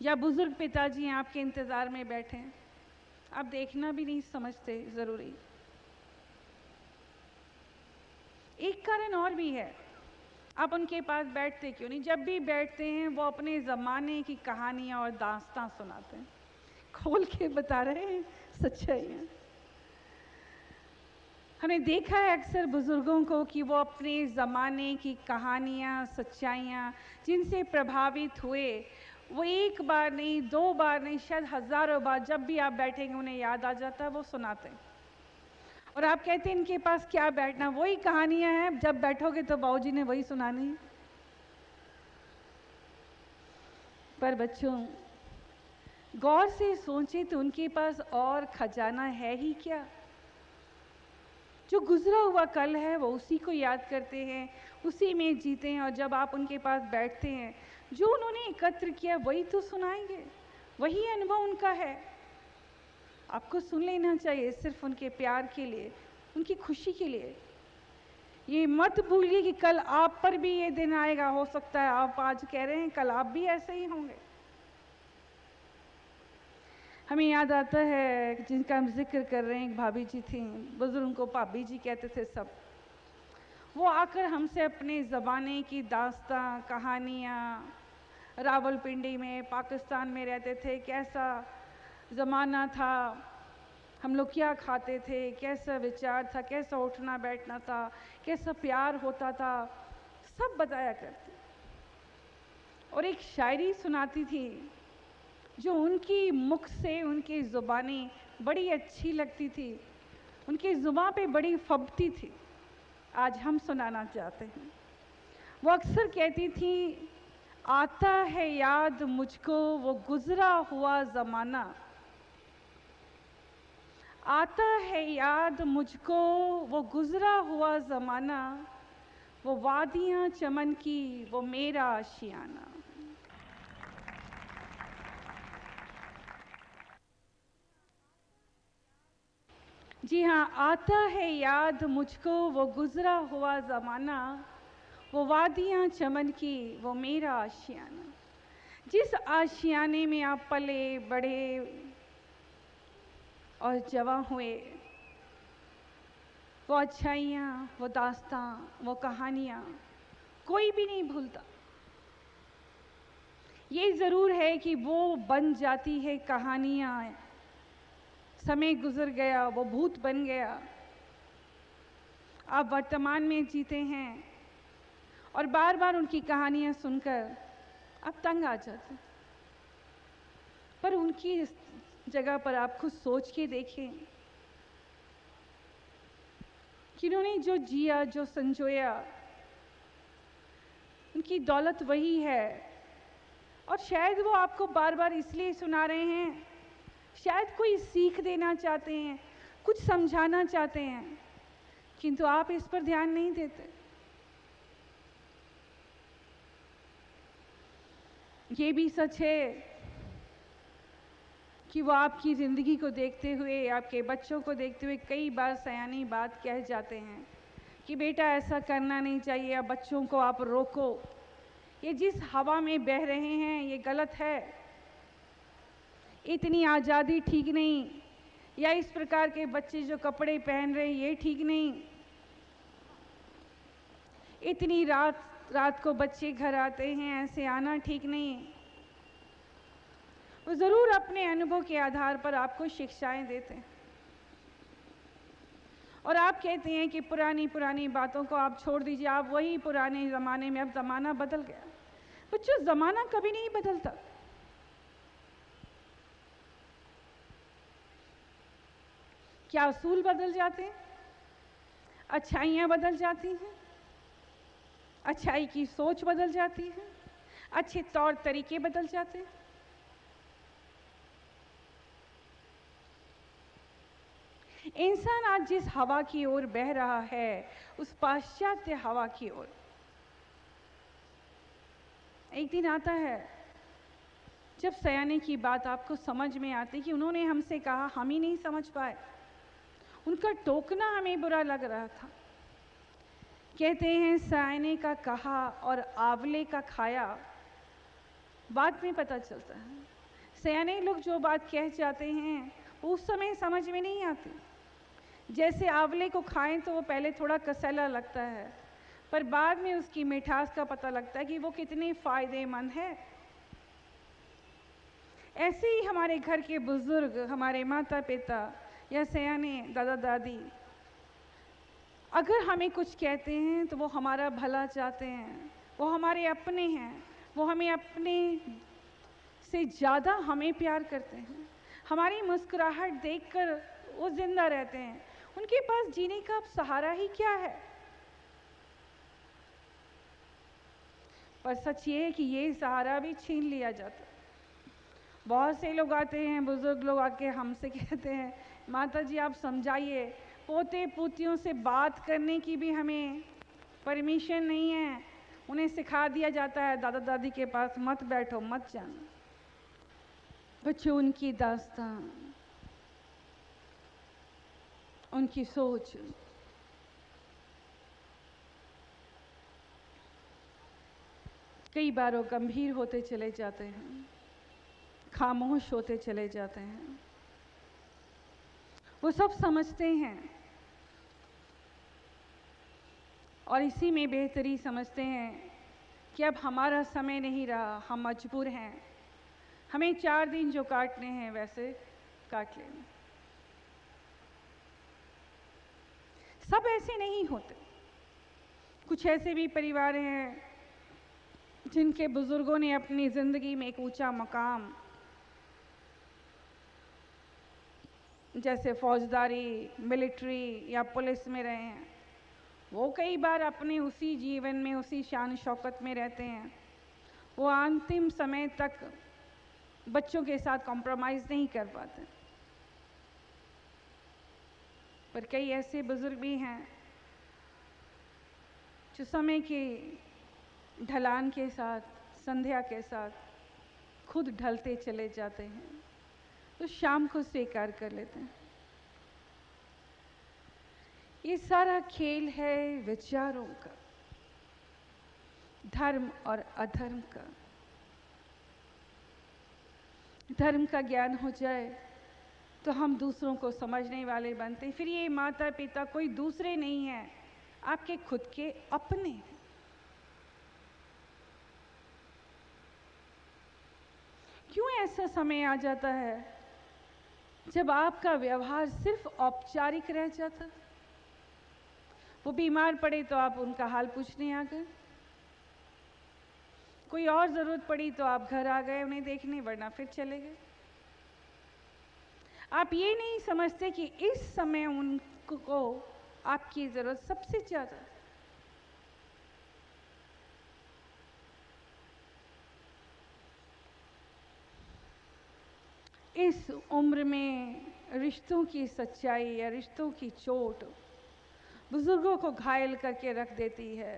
या बुजुर्ग पिताजी आपके इंतजार में बैठे हैं, आप देखना भी नहीं समझते जरूरी। एक कारण और भी है, आप उनके पास बैठते क्यों नहीं? जब भी बैठते हैं वो अपने ज़माने की कहानियाँ और दास्तां सुनाते हैं, खोल के बता रहे हैं सच्चाइयाँ। हमने देखा है अक्सर बुजुर्गों को कि वो अपने ज़माने की कहानियाँ, सच्चाइयाँ जिनसे प्रभावित हुए, वो एक बार नहीं, दो बार नहीं, शायद हज़ारों बार जब भी आप बैठेंगे उन्हें याद आ जाता है, वो सुनाते हैं। और आप कहते हैं इनके पास क्या बैठना, वही कहानियाँ हैं, जब बैठोगे तो बाबूजी ने वही सुनानी है। पर बच्चों, गौर से सोचें तो उनके पास और खजाना है ही क्या? जो गुजरा हुआ कल है वो उसी को याद करते हैं, उसी में जीते हैं, और जब आप उनके पास बैठते हैं, जो उन्होंने एकत्र किया वही तो सुनाएंगे, वही अनुभव उनका है। आपको सुन लेना चाहिए सिर्फ उनके प्यार के लिए, उनकी खुशी के लिए। ये मत भूलिए कि कल आप पर भी ये दिन आएगा, हो सकता है आप आज कह रहे हैं कल आप भी ऐसे ही होंगे। हमें याद आता है जिनका हम जिक्र कर रहे हैं, एक भाभी जी थी, बुजुर्ग को भाभी जी कहते थे सब। वो आकर हमसे अपने ज़माने की दास्तां, कहानियाँ, रावलपिंडी में, पाकिस्तान में रहते थे, कैसा ज़माना था, हम लोग क्या खाते थे, कैसा विचार था, कैसा उठना बैठना था, कैसा प्यार होता था, सब बताया करती। और एक शायरी सुनाती थी जो उनकी मुख से, उनकी ज़ुबानी बड़ी अच्छी लगती थी, उनकी ज़ुबान पे बड़ी फबती थी, आज हम सुनाना चाहते हैं। वो अक्सर कहती थी, आता है याद मुझको वो गुजरा हुआ ज़माना, आता है याद मुझको वो गुजरा हुआ ज़माना, वो वादियाँ चमन की वो मेरा आशियाना। जी हाँ, आता है याद मुझको वो गुजरा हुआ ज़माना, वो वादियाँ चमन की वो मेरा आशियाना। जिस आशियाने में आप पले बढ़े और जवां हुए, वो अच्छाइयाँ, वो दास्तां, वो कहानियाँ कोई भी नहीं भूलता। ये ज़रूर है कि वो बन जाती है कहानियाँ, समय गुजर गया, वो भूत बन गया, आप वर्तमान में जीते हैं और बार बार उनकी कहानियाँ सुनकर आप तंग आ जाते। पर उनकी जगह पर आप खुद सोच के देखें कि उन्होंने जो जिया, जो संजोया, उनकी दौलत वही है। और शायद वो आपको बार बार इसलिए सुना रहे हैं, शायद कोई सीख देना चाहते हैं, कुछ समझाना चाहते हैं, किंतु आप इस पर ध्यान नहीं देते। ये भी सच है कि वो आपकी ज़िंदगी को देखते हुए, आपके बच्चों को देखते हुए कई बार सयानी बात कह जाते हैं कि बेटा ऐसा करना नहीं चाहिए, अब बच्चों को आप रोको, ये जिस हवा में बह रहे हैं ये गलत है, इतनी आज़ादी ठीक नहीं, या इस प्रकार के बच्चे जो कपड़े पहन रहे हैं ये ठीक नहीं, इतनी रात रात को बच्चे घर आते हैं, ऐसे आना ठीक नहीं। वो ज़रूर अपने अनुभव के आधार पर आपको शिक्षाएं देते हैं और आप कहते हैं कि पुरानी पुरानी बातों को आप छोड़ दीजिए, आप वही पुराने ज़माने में, अब ज़माना बदल गया। बच्चों, ज़माना कभी नहीं बदलता। क्या असूल बदल जाते हैं, अच्छाइयाँ बदल जाती हैं, अच्छाई की सोच बदल जाती है, अच्छे तौर तरीके बदल जाते हैं। इंसान आज जिस हवा की ओर बह रहा है, उस पाश्चात्य हवा की ओर, एक दिन आता है जब सयाने की बात आपको समझ में आती कि उन्होंने हमसे कहा, हम ही नहीं समझ पाए, उनका टोकना हमें बुरा लग रहा था। कहते हैं सयाने का कहा और आंवले का खाया बाद में पता चलता है। सयाने लोग जो बात कह जाते हैं वो उस समय समझ में नहीं आती। जैसे आंवले को खाएं तो वो पहले थोड़ा कसैला लगता है, पर बाद में उसकी मिठास का पता लगता है कि वो कितनी फायदेमंद है। ऐसे ही हमारे घर के बुजुर्ग, हमारे माता पिता या सयाने दादा दादी अगर हमें कुछ कहते हैं तो वो हमारा भला चाहते हैं, वो हमारे अपने हैं, वो हमें अपने से ज़्यादा हमें प्यार करते हैं। हमारी मुस्कुराहट देखकर वो जिंदा रहते हैं। उनके पास जीने का अब सहारा ही क्या है। पर सच ये है कि ये सहारा भी छीन लिया जाता है। बहुत से लोग आते हैं, बुजुर्ग लोग आके हमसे कहते हैं, माता जी आप समझाइए, पोते पोतियों से बात करने की भी हमें परमिशन नहीं है। उन्हें सिखा दिया जाता है दादा दादी के पास मत बैठो, मत जाना। बच्चों, उनकी दास्तान, उनकी सोच कई बार वो गंभीर होते चले जाते हैं, खामोश होते चले जाते हैं। वो सब समझते हैं और इसी में बेहतरी समझते हैं कि अब हमारा समय नहीं रहा, हम मजबूर हैं, हमें 4 दिन जो काटने हैं वैसे काट लें। सब ऐसे नहीं होते। कुछ ऐसे भी परिवार हैं जिनके बुजुर्गों ने अपनी जिंदगी में एक ऊंचा मकाम, जैसे फौजदारी, मिलिट्री या पुलिस में रहे हैं। वो कई बार अपने उसी जीवन में, उसी शान शौकत में रहते हैं। वो अंतिम समय तक बच्चों के साथ कॉम्प्रोमाइज़ नहीं कर पाते। पर कई ऐसे बुजुर्ग भी हैं जो समय के ढलान के साथ, संध्या के साथ खुद ढलते चले जाते हैं, तो शाम को स्वीकार कर लेते हैं। ये सारा खेल है विचारों का, धर्म और अधर्म का। धर्म का ज्ञान हो जाए तो हम दूसरों को समझने वाले बनते हैं। फिर ये माता पिता कोई दूसरे नहीं है, आपके खुद के अपने हैं। क्यों ऐसा समय आ जाता है जब आपका व्यवहार सिर्फ औपचारिक रह जाता? वो बीमार पड़े तो आप उनका हाल पूछने आ गए, कोई और जरूरत पड़ी तो आप घर आ गए उन्हें देखने, वरना फिर चले गए। आप ये नहीं समझते कि इस समय उनको आपकी जरूरत सबसे ज्यादा है। इस उम्र में रिश्तों की सच्चाई या रिश्तों की चोट बुजुर्गों को घायल करके रख देती है।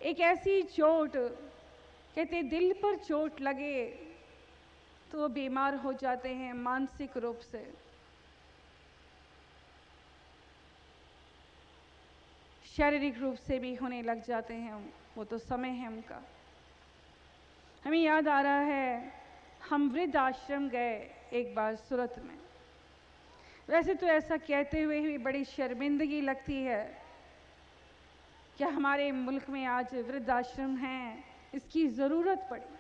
एक ऐसी चोट, कहते दिल पर चोट लगे तो वो बीमार हो जाते हैं मानसिक रूप से। शारीरिक रूप से भी होने लग जाते हैं, वो तो समय है उनका। हमें याद आ रहा है, हम वृद्ध आश्रम गए एक बार सूरत में। वैसे तो ऐसा कहते हुए भी बड़ी शर्मिंदगी लगती है कि हमारे मुल्क में आज वृद्धाश्रम हैं, इसकी ज़रूरत पड़ी।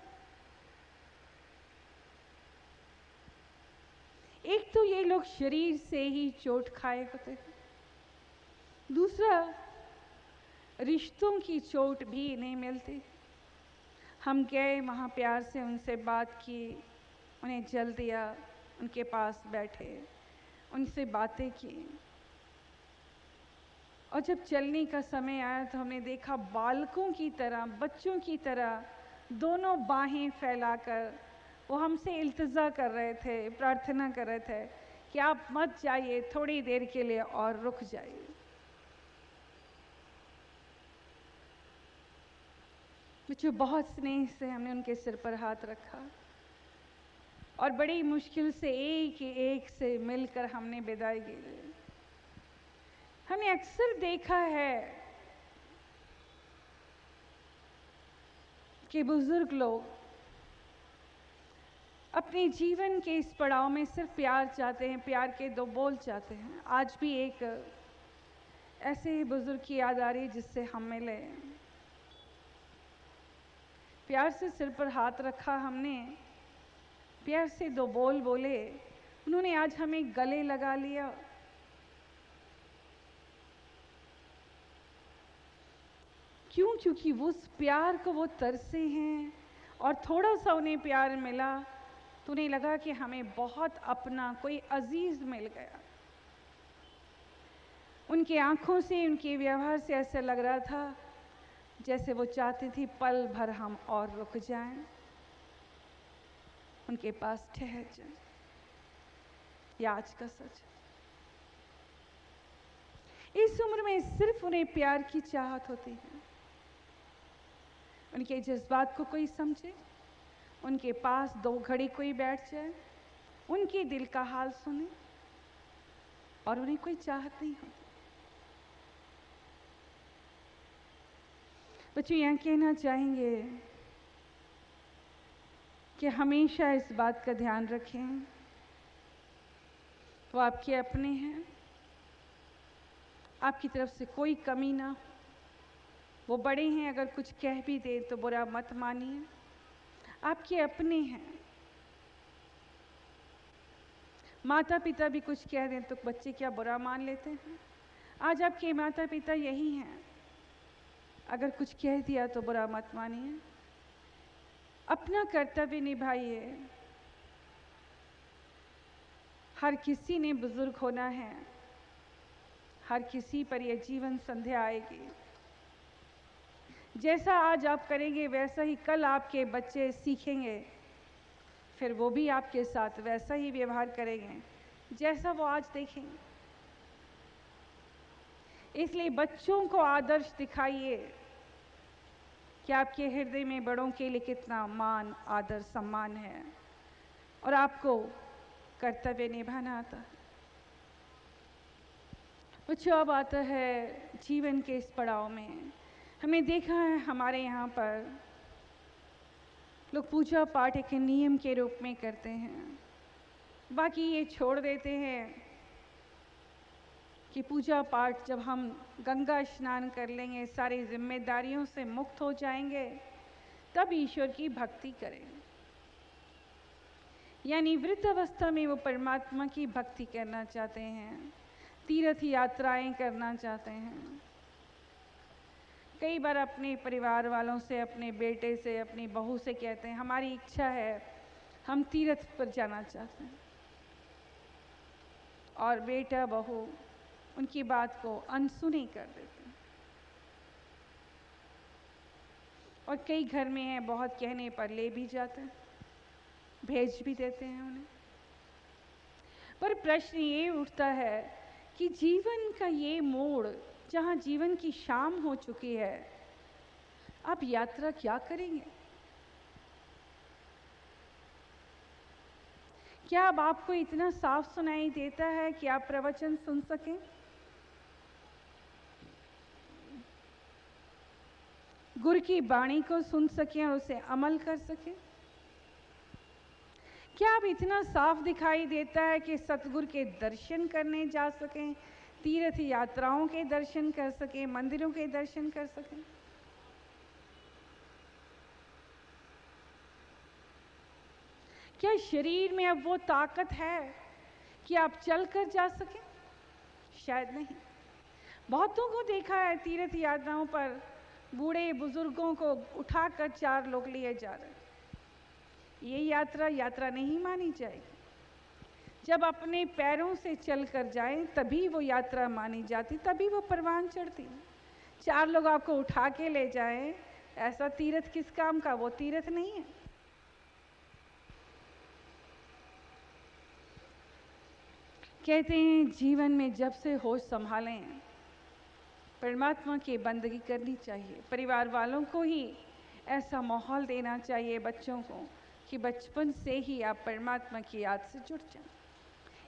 एक तो ये लोग शरीर से ही चोट खाए होते हैं, दूसरा रिश्तों की चोट भी नहीं मिलती। हम गए वहाँ, प्यार से उनसे बात की, उन्हें जल दिया, उनके पास बैठे, उनसे बातें की। और जब चलने का समय आया तो हमने देखा बालकों की तरह, बच्चों की तरह दोनों बाहें फैलाकर वो हमसे इल्तिजा कर रहे थे, प्रार्थना कर रहे थे कि आप मत जाइए, थोड़ी देर के लिए और रुक जाइए। बच्चों, बहुत स्नेह से हमने उनके सिर पर हाथ रखा और बड़ी मुश्किल से एक से मिलकर हमने विदाई की। हमने अक्सर देखा है कि बुजुर्ग लोग अपने जीवन के इस पड़ाव में सिर्फ प्यार चाहते हैं, प्यार के दो बोल चाहते हैं। आज भी एक ऐसे ही बुजुर्ग की याद आ रही है जिससे हम मिले। प्यार से सिर पर हाथ रखा हमने, प्यार से दो बोल बोले, उन्होंने आज हमें गले लगा लिया। क्यों? क्योंकि वो उस प्यार को वो तरसे हैं और थोड़ा सा उन्हें प्यार मिला तो उन्हें लगा कि हमें बहुत अपना कोई अजीज मिल गया। उनकी आंखों से, उनके व्यवहार से ऐसा लग रहा था जैसे वो चाहती थी पल भर हम और रुक जाएं, उनके पास ठहर जाएं। ये आज का सच। इस उम्र में सिर्फ उन्हें प्यार की चाहत होती है। उनके जज्बात को कोई समझे, उनके पास दो घड़ी कोई बैठ जाए, उनके दिल का हाल सुने, और उन्हें कोई चाहत नहीं होती। बच्चों, यह कहना चाहेंगे कि हमेशा इस बात का ध्यान रखें, वो आपके अपने हैं, आपकी तरफ से कोई कमी ना। वो बड़े हैं, अगर कुछ कह भी दे तो बुरा मत मानिए, आपके अपने हैं। माता पिता भी कुछ कह दें तो बच्चे क्या बुरा मान लेते हैं? आज आपके माता पिता यही हैं, अगर कुछ कह दिया तो बुरा मत मानिए, अपना कर्तव्य निभाइए। हर किसी ने बुजुर्ग होना है, हर किसी पर यह जीवन संध्या आएगी। जैसा आज आप करेंगे वैसा ही कल आपके बच्चे सीखेंगे, फिर वो भी आपके साथ वैसा ही व्यवहार करेंगे जैसा वो आज देखेंगे। इसलिए बच्चों को आदर्श दिखाइए कि आपके हृदय में बड़ों के लिए कितना मान, आदर, सम्मान है और आपको कर्तव्य निभाना आता है। बच्चों, अब आता है जीवन के इस पड़ाव में हमने देखा है हमारे यहाँ पर लोग पूजा पाठ एक नियम के रूप में करते हैं, बाकी ये छोड़ देते हैं कि पूजा पाठ जब हम गंगा स्नान कर लेंगे, सारी जिम्मेदारियों से मुक्त हो जाएंगे, तब ईश्वर की भक्ति करेंगे। यानी वृद्ध अवस्था में वो परमात्मा की भक्ति करना चाहते हैं, तीर्थ यात्राएं करना चाहते हैं। कई बार अपने परिवार वालों से, अपने बेटे से, अपनी बहू से कहते हैं हमारी इच्छा है, हम तीर्थ पर जाना चाहते हैं, और बेटा बहू उनकी बात को अनसुनी कर देते हैं। और कई घर में है बहुत कहने पर ले भी जाते हैं, भेज भी देते हैं उन्हें। पर प्रश्न ये उठता है कि जीवन का ये मोड़ जहाँ जीवन की शाम हो चुकी है, आप यात्रा क्या करेंगे? क्या अब आपको इतना साफ सुनाई देता है कि आप प्रवचन सुन सकें? गुरु की वाणी को सुन सकें और उसे अमल कर सकें? क्या अब इतना साफ दिखाई देता है कि सतगुरु के दर्शन करने जा सकें, तीर्थ यात्राओं के दर्शन कर सकें, मंदिरों के दर्शन कर सकें? क्या शरीर में अब वो ताकत है कि आप चलकर जा सकें? शायद नहीं। बहुतों को देखा है तीर्थ यात्राओं पर बूढ़े बुजुर्गों को उठाकर 4 लोग लिए जा रहे हैं। ये यात्रा नहीं मानी जाएगी। जब अपने पैरों से चलकर जाएं तभी वो यात्रा मानी जाती, तभी वो परवान चढ़ती। 4 लोग आपको उठा के ले जाएं, ऐसा तीर्थ किस काम का? वो तीर्थ नहीं है। कहते हैं जीवन में जब से होश संभालें, परमात्मा की बंदगी करनी चाहिए। परिवार वालों को ही ऐसा माहौल देना चाहिए बच्चों को कि बचपन से ही आप परमात्मा की याद से जुड़ जाएं।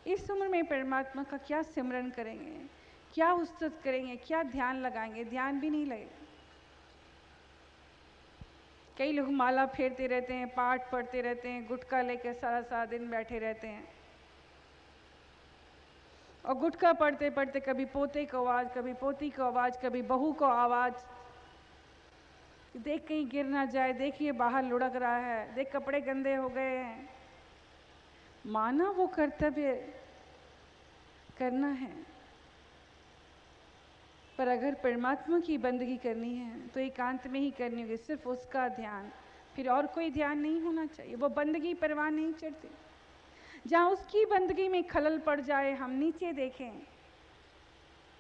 इस उम्र में परमात्मा का क्या सिमरन करेंगे, क्या उस्तत करेंगे, क्या ध्यान लगाएंगे? ध्यान भी नहीं लगेगा। कई लोग माला फेरते रहते हैं, पाठ पढ़ते रहते हैं, गुटखा लेकर सारा सारा दिन बैठे रहते हैं, और गुटखा पढ़ते पढ़ते कभी पोते को आवाज़, कभी पोती को आवाज़, कभी बहू को आवाज़, देख कहीं गिर ना जाए, देखिए बाहर लुढ़क रहा है, देख कपड़े गंदे हो गए हैं। माना वो कर्तव्य करना है, पर अगर परमात्मा की बंदगी करनी है तो एकांत में ही करनी होगी, सिर्फ उसका ध्यान, फिर और कोई ध्यान नहीं होना चाहिए। वो बंदगी परवान नहीं चढ़ती। जहाँ उसकी बंदगी में खलल पड़ जाए, हम नीचे देखें,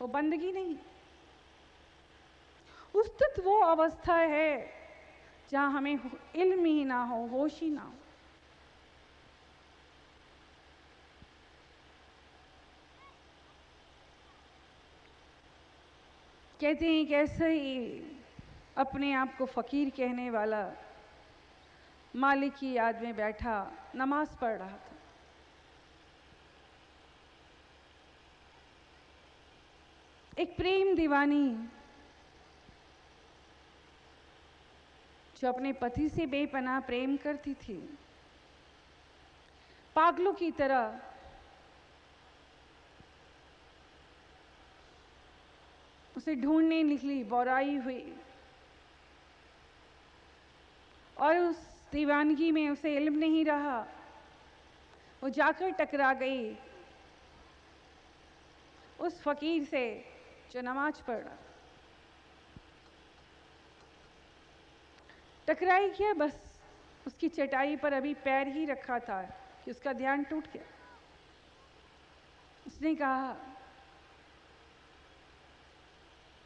वो बंदगी नहीं। उस तक वो अवस्था है जहाँ हमें इल्म ही ना हो, होश ही ना हो। कहते हैं कि ऐसे ही अपने आप को फकीर कहने वाला मालिक की याद में बैठा नमाज पढ़ रहा था। एक प्रेम दीवानी जो अपने पति से बेपनाह प्रेम करती थी, पागलों की तरह उसे ढूंढने निकली, बौराई हुई, और उस दीवानगी में उसे इल्म नहीं रहा। वो जाकर टकरा गई उस फकीर से जो नमाज पढ़ रहा। टकराई क्या, बस उसकी चटाई पर अभी पैर ही रखा था कि उसका ध्यान टूट गया। उसने कहा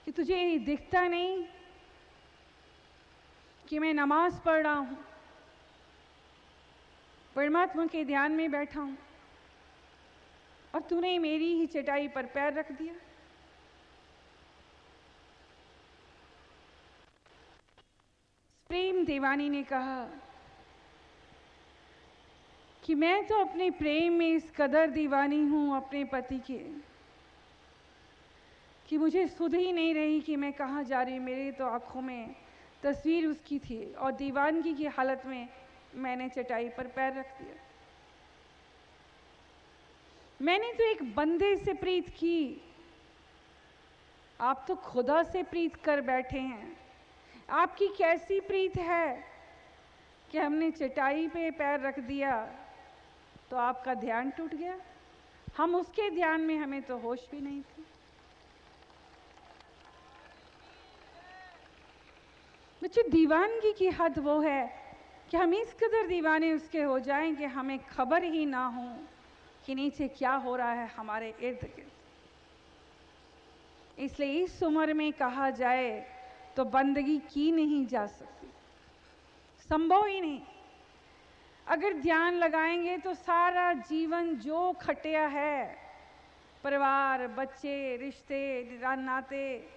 कि तुझे दिखता नहीं कि मैं नमाज पढ़ रहा हूं, परमात्मा के ध्यान में बैठा हूं, और तूने मेरी ही चटाई पर पैर रख दिया। प्रेम दीवानी ने कहा कि मैं तो अपने प्रेम में इस कदर दीवानी हूं अपने पति के कि मुझे सुध ही नहीं रही कि मैं कहाँ जा रही हूँ। मेरी तो आंखों में तस्वीर उसकी थी, और दीवानगी की हालत में मैंने चटाई पर पैर रख दिया। मैंने तो एक बंदे से प्रीत की, आप तो खुदा से प्रीत कर बैठे हैं। आपकी कैसी प्रीत है कि हमने चटाई पे पैर रख दिया तो आपका ध्यान टूट गया। हम उसके ध्यान में, हमें तो होश भी नहीं थी। बच्चे, दीवानगी की हद वो है कि हम इस कदर दीवाने उसके हो जाएं कि हमें खबर ही ना हो कि नीचे क्या हो रहा है हमारे इर्द गिर्द। इसलिए इस उम्र में कहा जाए तो बंदगी की नहीं जा सकती, संभव ही नहीं। अगर ध्यान लगाएंगे तो सारा जीवन जो खटिया है, परिवार, बच्चे, रिश्ते, नाते,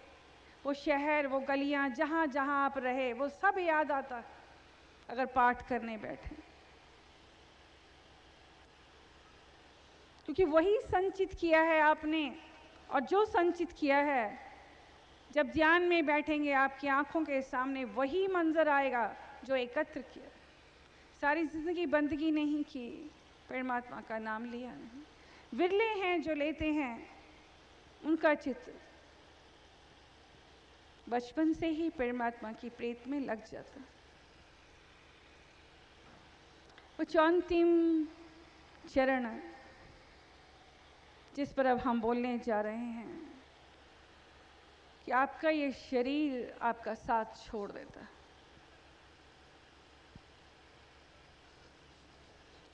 वो शहर, वो गलियां, जहां जहां आप रहे, वो सब याद आता है अगर पाठ करने बैठे, क्योंकि वही संचित किया है आपने। और जो संचित किया है, जब ध्यान में बैठेंगे आपकी आंखों के सामने वही मंजर आएगा जो एकत्र किया। सारी जिंदगी बंदगी नहीं की, परमात्मा का नाम लिया नहीं। विरले हैं जो लेते हैं उनका चित्र बचपन से ही परमात्मा की प्रीत में लग जाता। वो अंतिम चरण जिस पर अब हम बोलने जा रहे हैं कि आपका ये शरीर आपका साथ छोड़ देता है।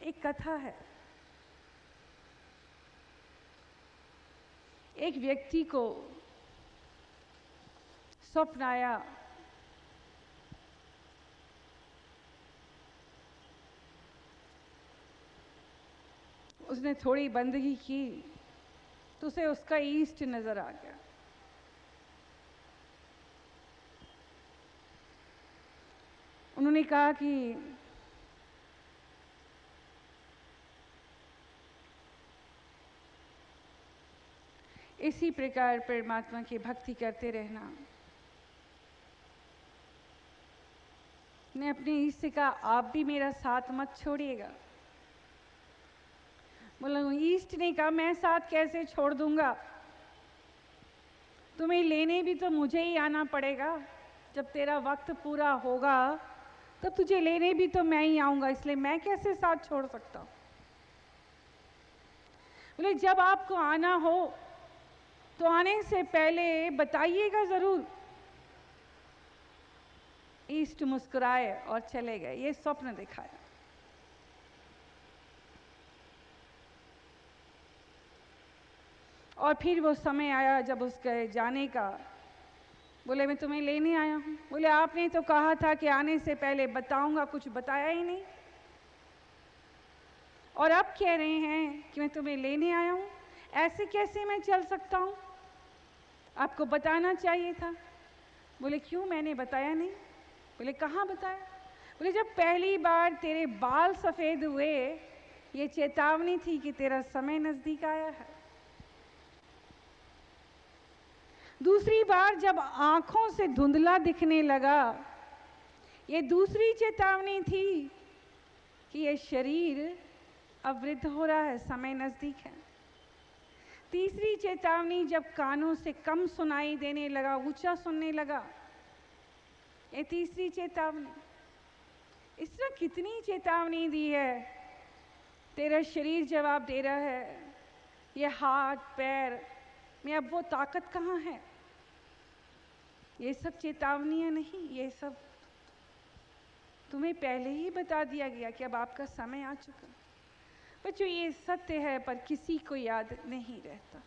एक कथा है, एक व्यक्ति को स्वप्न आया उसने थोड़ी बंदगी की तो उसे उसका ईष्ट नजर आ गया। उन्होंने कहा कि इसी प्रकार परमात्मा की भक्ति करते रहना, उसने अपने ईष्ट से कहा, आप भी मेरा साथ मत छोड़िएगा। बोला, ईष्ट ने कहा, मैं साथ कैसे छोड़ दूंगा, तुम्हें लेने भी तो मुझे ही आना पड़ेगा। जब तेरा वक्त पूरा होगा तब तुझे लेने भी तो मैं ही आऊंगा, इसलिए मैं कैसे साथ छोड़ सकता हूं। बोले, जब आपको आना हो तो आने से पहले बताइएगा जरूर। ईष्ट मुस्कुराए और चले गए। ये स्वप्न दिखाया। और फिर वो समय आया जब उसके जाने का। बोले, मैं तुम्हें लेने आया हूं। बोले, आपने तो कहा था कि आने से पहले बताऊंगा, कुछ बताया ही नहीं। और अब कह रहे हैं कि मैं तुम्हें लेने आया हूं। ऐसे कैसे मैं चल सकता हूं, आपको बताना चाहिए था। बोले, क्यों, मैंने बताया नहीं। बोले, कहाँ बताया। बोले, जब पहली बार तेरे बाल सफेद हुए, ये चेतावनी थी कि तेरा समय नजदीक आया है। दूसरी बार जब आंखों से धुंधला दिखने लगा, ये दूसरी चेतावनी थी कि ये शरीर अब वृद्ध हो रहा है, समय नजदीक है। तीसरी चेतावनी जब कानों से कम सुनाई देने लगा, ऊंचा सुनने लगा, ये तीसरी चेतावनी। इस तरह कितनी चेतावनी दी है। तेरा शरीर जवाब दे रहा है, ये हाथ पैर में अब वो ताकत कहाँ है। ये सब चेतावनियां नहीं, ये सब तुम्हें पहले ही बता दिया गया कि अब आपका समय आ चुका। बच्चों, ये सत्य है पर किसी को याद नहीं रहता।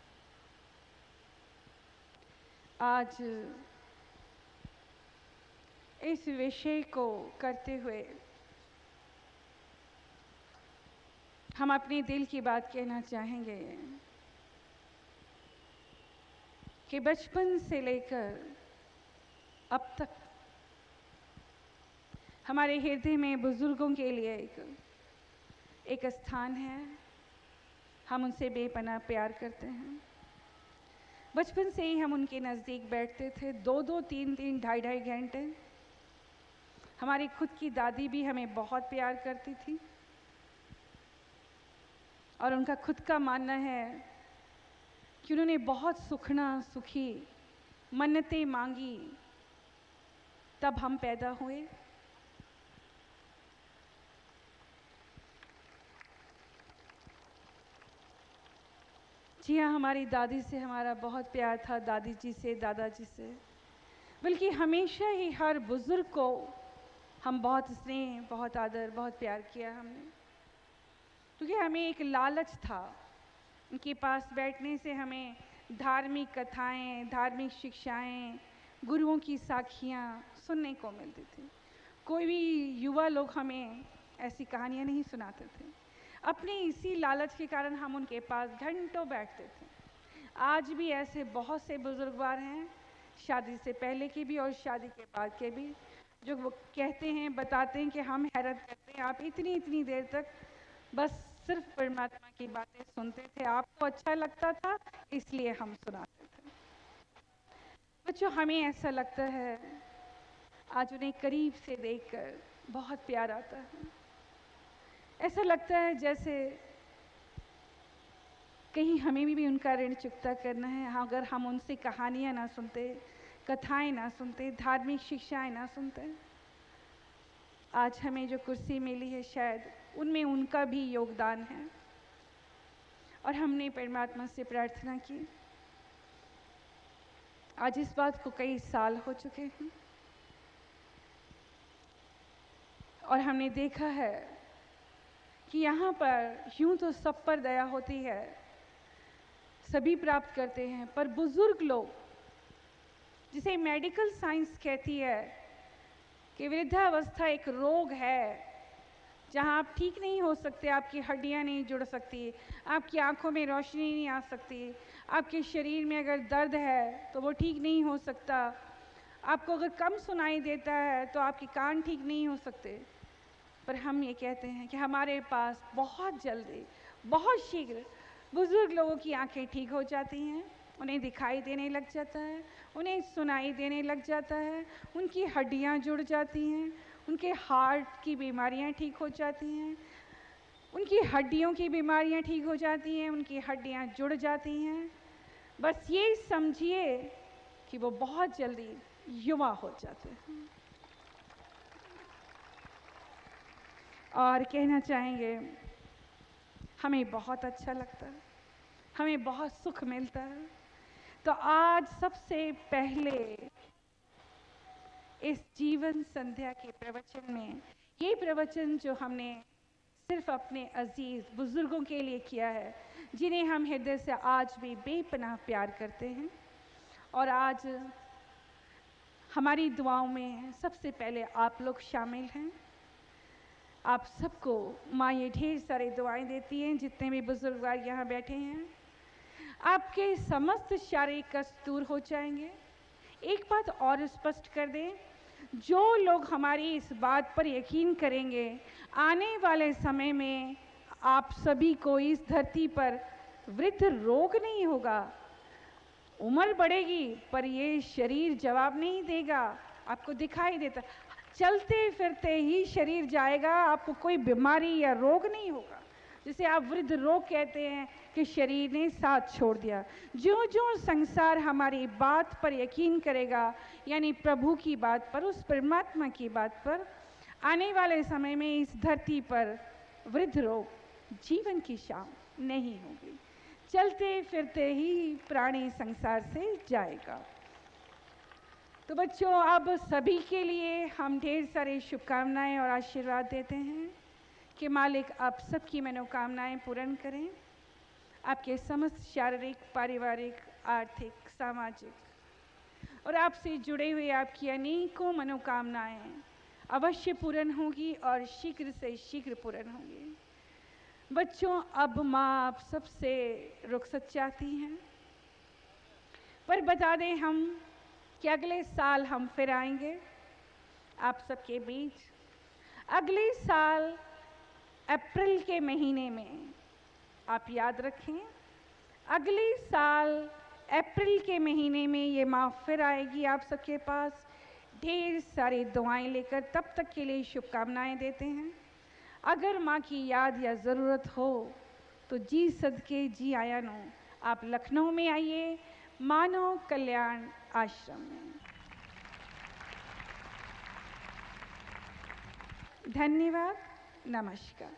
आज इस विषय को करते हुए हम अपने दिल की बात कहना चाहेंगे कि बचपन से लेकर अब तक हमारे हृदय में बुजुर्गों के लिए एक स्थान है। हम उनसे बेपनाह प्यार करते हैं। बचपन से ही हम उनके नज़दीक बैठते थे, 2-2, 3-3, 2.5-2.5 घंटे। हमारी खुद की दादी भी हमें बहुत प्यार करती थी और उनका खुद का मानना है कि उन्होंने बहुत सुखना सुखी मन्नतें मांगी, तब हम पैदा हुए। जी हाँ, हमारी दादी से हमारा बहुत प्यार था, दादी जी से, दादाजी से। बल्कि हमेशा ही हर बुजुर्ग को हम बहुत स्नेह, बहुत आदर, बहुत प्यार किया हमने, क्योंकि हमें एक लालच था। उनके पास बैठने से हमें धार्मिक कथाएं, धार्मिक शिक्षाएं, गुरुओं की साखियाँ सुनने को मिलती थी। कोई भी युवा लोग हमें ऐसी कहानियाँ नहीं सुनाते थे। अपने इसी लालच के कारण हम उनके पास घंटों बैठते थे। आज भी ऐसे बहुत से बुजुर्गवार हैं, शादी से पहले के भी और शादी के बाद के भी, जो वो कहते हैं, बताते हैं कि हम हैरत करते हैं, आप इतनी इतनी देर तक बस सिर्फ परमात्मा की बातें सुनते थे, आपको अच्छा लगता था इसलिए हम सुनाते थे। बच्चों, हमें ऐसा लगता है आज उन्हें करीब से देखकर बहुत प्यार आता है। ऐसा लगता है जैसे कहीं हमें भी उनका ऋण चुकता करना है। हाँ, अगर हम उनसे कहानियाँ ना सुनते, कथाएं ना सुनते, धार्मिक शिक्षाएं ना सुनते, आज हमें जो कुर्सी मिली है शायद उनमें उनका भी योगदान है। और हमने परमात्मा से प्रार्थना की। आज इस बात को कई साल हो चुके हैं और हमने देखा है कि यहाँ पर यूं तो सब पर दया होती है, सभी प्राप्त करते हैं, पर बुजुर्ग लोग, जिसे मेडिकल साइंस कहती है कि वृद्धावस्था एक रोग है जहाँ आप ठीक नहीं हो सकते, आपकी हड्डियाँ नहीं जुड़ सकती, आपकी आंखों में रोशनी नहीं आ सकती, आपके शरीर में अगर दर्द है तो वो ठीक नहीं हो सकता, आपको अगर कम सुनाई देता है तो आपके कान ठीक नहीं हो सकते। पर हम ये कहते हैं कि हमारे पास बहुत जल्दी, बहुत शीघ्र बुजुर्ग लोगों की आंखें ठीक हो जाती हैं, उन्हें दिखाई देने लग जाता है, उन्हें सुनाई देने लग जाता है, उनकी हड्डियां जुड़ जाती हैं, उनके हार्ट की बीमारियां ठीक हो जाती हैं, उनकी हड्डियों की बीमारियां ठीक हो जाती हैं, उनकी हड्डियां जुड़ जाती हैं। बस ये समझिए कि वो बहुत जल्दी युवा हो जाते हैं। और कहना चाहेंगे, हमें बहुत अच्छा लगता है, हमें बहुत सुख मिलता है। तो आज सबसे पहले इस जीवन संध्या के प्रवचन में, ये प्रवचन जो हमने सिर्फ अपने अजीज बुजुर्गों के लिए किया है, जिन्हें हम हृदय से आज भी बेपनाह प्यार करते हैं, और आज हमारी दुआओं में सबसे पहले आप लोग शामिल हैं। आप सबको माँ ये ढेर सारी दुआएं देती हैं, जितने भी बुजुर्गवार यहाँ बैठे हैं। आपके समस्त शारीरिक कष्ट दूर हो जाएंगे। एक बात और स्पष्ट कर दें, जो लोग हमारी इस बात पर यकीन करेंगे, आने वाले समय में आप सभी को इस धरती पर वृद्ध रोग नहीं होगा। उम्र बढ़ेगी पर ये शरीर जवाब नहीं देगा। आपको दिखाई देता, चलते फिरते ही शरीर जाएगा, आपको कोई बीमारी या रोग नहीं होगा, जिसे आप वृद्ध रोग कहते हैं कि शरीर ने साथ छोड़ दिया। जो जो संसार हमारी बात पर यकीन करेगा, यानी प्रभु की बात पर, उस परमात्मा की बात पर, आने वाले समय में इस धरती पर वृद्ध रोग जीवन की शाम नहीं होगी। चलते फिरते ही प्राणी संसार से जाएगा। तो बच्चों, अब सभी के लिए हम ढेर सारी शुभकामनाएं और आशीर्वाद देते हैं कि मालिक आप सबकी मनोकामनाएं पूर्ण करें। आपके समस्त शारीरिक, पारिवारिक, आर्थिक, सामाजिक और आपसे जुड़े हुए आपकी अनेकों मनोकामनाएं अवश्य पूर्ण होगी और शीघ्र से शीघ्र पूर्ण होंगी। बच्चों, अब माँ आप सबसे रुखसत चाहती हैं, पर बता दें हम कि अगले साल हम फिर आएंगे आप सबके बीच। अगले साल अप्रैल के महीने में, आप याद रखें, अगले साल अप्रैल के महीने में ये माँ फिर आएगी आप सबके पास ढेर सारी दुआएं लेकर। तब तक के लिए शुभकामनाएं देते हैं। अगर माँ की याद या ज़रूरत हो तो जी सदके जी आया नो, आप लखनऊ में आइए, मानव कल्याण आश्रम में। धन्यवाद, नमस्कार।